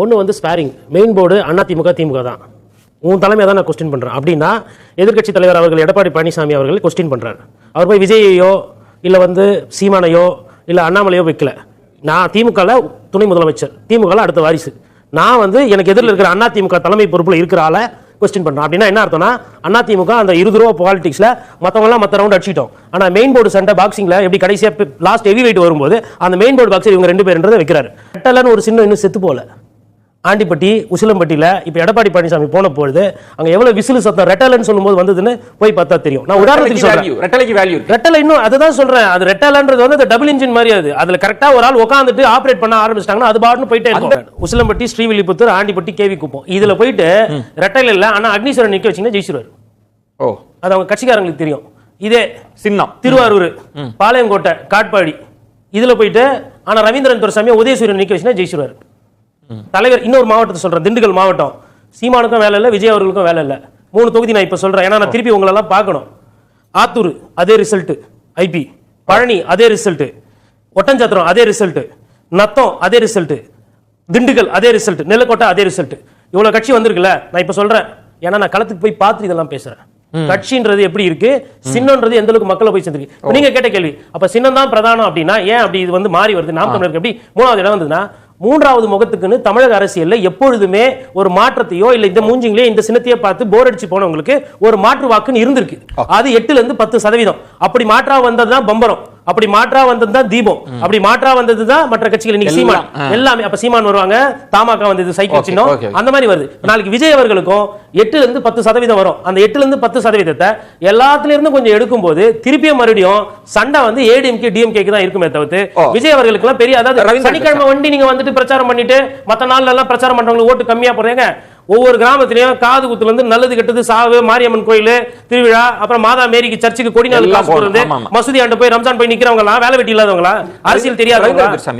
ஒன்று வந்து ஸ்பேரிங், main board AIADMK திமுக தான், உன் தலைமையை தான் நான் கொஸ்டின் பண்ணுறேன் அப்படின்னா எதிர்க்கட்சி தலைவர் அவர்கள் எடப்பாடி பழனிசாமி அவர்கள் கொஸ்டின் பண்ணுறாரு. அவர் போய் விஜயையோ இல்லை வந்து சீமானையோ இல்லை அண்ணாமலையோ வைக்கல. நான் திமுகவில் துணை முதலமைச்சர், திமுகவில் அடுத்த வாரிசு, நான் வந்து எனக்கு எதிரில் இருக்கிற அதிமுக தலைமை பொறுப்பில் இருக்கிற ஆளை கொஸ்டின் பண்ணுறோம். அப்படின்னா என்ன அர்த்தம்னா அதிமுக அந்த 20 ரூபா பாலிடிக்ஸில் மற்றவங்களாம் மற்ற ரவுண்ட் அடிச்சிட்டோம். ஆனால் மெயின் போர்டு சண்டை பாக்ஸிங்கில் எப்படி கடைசியாக லாஸ்ட் ஹெவி வெயிட் வரும்போது அந்த மெயின் போர்டு பாக்ஸர் இவங்க 2 பேருன்றதை வைக்கிறாரு. ரெட்டலன்னு ஒரு சின்னம் இன்னும் செத்து போல. ஆண்டிப்பட்டி உசிலம்பட்டியில் இப்போ எடப்பாடி பழனிசாமி போன பொழுது அங்கே எவ்வளோ விசிலு சத்தம் ரெட்டலன்னு சொல்லும்போது வந்ததுன்னு போய் பார்த்தா தெரியும். நான் உதாரணத்துக்கு சொல்றேன், ரெட்டலை இன்னும் அதுதான் சொல்றேன், அது ரெட்டலன்றது வந்து டபுள் இன்ஜின் மாதிரி. அது கரெக்டா ஒரு ஆள் உட்காந்துட்டு ஆப்ரேட் பண்ண ஆரம்பிச்சிட்டாங்கன்னா அது பாட்டுன்னு போயிட்டே இருக்கும். உசிலம்பட்டி, ஸ்ரீவில்லிபுத்தூர், ஆண்டிப்பட்டி, கேவி குப்பம் இதுல போயிட்டு ரெட்டலை இல்லை ஆனா அக்னீஸ்வரன் நிக்க வச்சீங்கன்னா ஜெயிச்சிருவாரு. அது அவங்க கட்சிக்காரங்களுக்கு தெரியும். இதே சின்னம் திருவாரூர், பாளையங்கோட்டை, காட்பாடி இதுல போயிட்டு ஆனா ரவீந்திரன் துரைசாமி, உதயசூரியன் நிக்க வச்சுன்னா ஜெயிச்சிருவாரு. தலைவர் இன்னொரு மாவட்டத்தை சொல்றேன், திண்டுக்கல் மாவட்டம், சீமானுக்கும் வேலை இல்லை, விஜய் அவர்களுக்கும் வேலை இல்லை. 3 தொகுதி நான் இப்ப சொல்றேன், ஏன்னா நான் திருப்பி உங்களெல்லாம் பார்க்கணும். ஆத்தூர் அதே ரிசல்ட், ஐபி, பழனி அதே ரிசல்ட், ஒட்டஞ்சத்திரம் அதே ரிசல்ட், நத்தம் அதே ரிசல்ட், திண்டுக்கல் அதே ரிசல்ட், நெல்லக்கோட்டை அதே ரிசல்ட். இவ்வளவு கட்சி வந்திருக்குல்ல. நான் இப்ப சொல்றேன், ஏன்னா நான் களத்துக்கு போய் பார்த்து இதெல்லாம் பேசுறேன். கட்சின்றது எப்படி இருக்கு, சின்னன்றது எந்த அளவுக்கு மக்களை போய் சேர்ந்துருக்கு. நீங்க கேட்ட கேள்வி, அப்ப சின்னம் தான் பிரதானம் அப்படின்னா ஏன் அப்படி இது வந்து மாறி வருது? நாம் தமிழருக்கு எப்படி 3வது இடம் வந்ததுன்னா, 3வது முகத்துக்குன்னு தமிழக அரசியல்ல எப்பொழுதுமே ஒரு மாற்றத்தையோ இல்ல இந்த மூஞ்சிங்களே இந்த சின்னத்தையே பார்த்து போர் அடிச்சு போனவங்களுக்கு ஒரு மாற்று வாக்குன்னு இருந்திருக்கு. அது 8ல இருந்து 10%. அப்படி மாற்றா வந்ததுதான் பம்பரம், அப்படி மாற்றா வந்ததுதான் தீபம், அப்படி மாற்றா வந்ததுதான் மற்ற கட்சிகள். இன்னைக்கு சீமான் எல்லாமே, அப்ப சீமான் வருவாங்க, தமாக வந்தது சைக்கிள் சின்னம், அந்த மாதிரி வருது. நாளைக்கு விஜய் அவர்களுக்கும் 8ல இருந்து 10% வரும். அந்த 8ல இருந்து 10% எல்லாத்துல இருந்து கொஞ்சம் எடுக்கும் போது திருப்பியும் மறுபடியும் சண்டை வந்து ஏடிஎம்கே டிஎம்கேக்கு தான் இருக்குமே தவிர்த்து விஜய் அவர்களுக்கு எல்லாம் பெரிய, அதாவது சனிக்கிழமை வண்டி நீங்க வந்துட்டு பிரச்சாரம் பண்ணிட்டு மத்த நாள்ல எல்லாம் பிரச்சாரம் பண்றவங்களுக்கு ஓட்டு கம்மியா போறீங்க. ஒவ்வொரு கிராமத்திலையும் காது குத்துல இருந்து நல்லது கெட்டது, சாவு, மாரியம்மன் கோயில் திருவிழா, அப்புறம் மாதா மேரிக்கு சர்ச்சுக்கு கொடி நாள் காசு போறது, மசூதி ஆண்டு போய் ரம்ஜான் போய் நிக்கிறவங்க எல்லாம் வேலை வெட்டி இல்லாதவங்களா, அரசியல் தெரியாதவங்களா?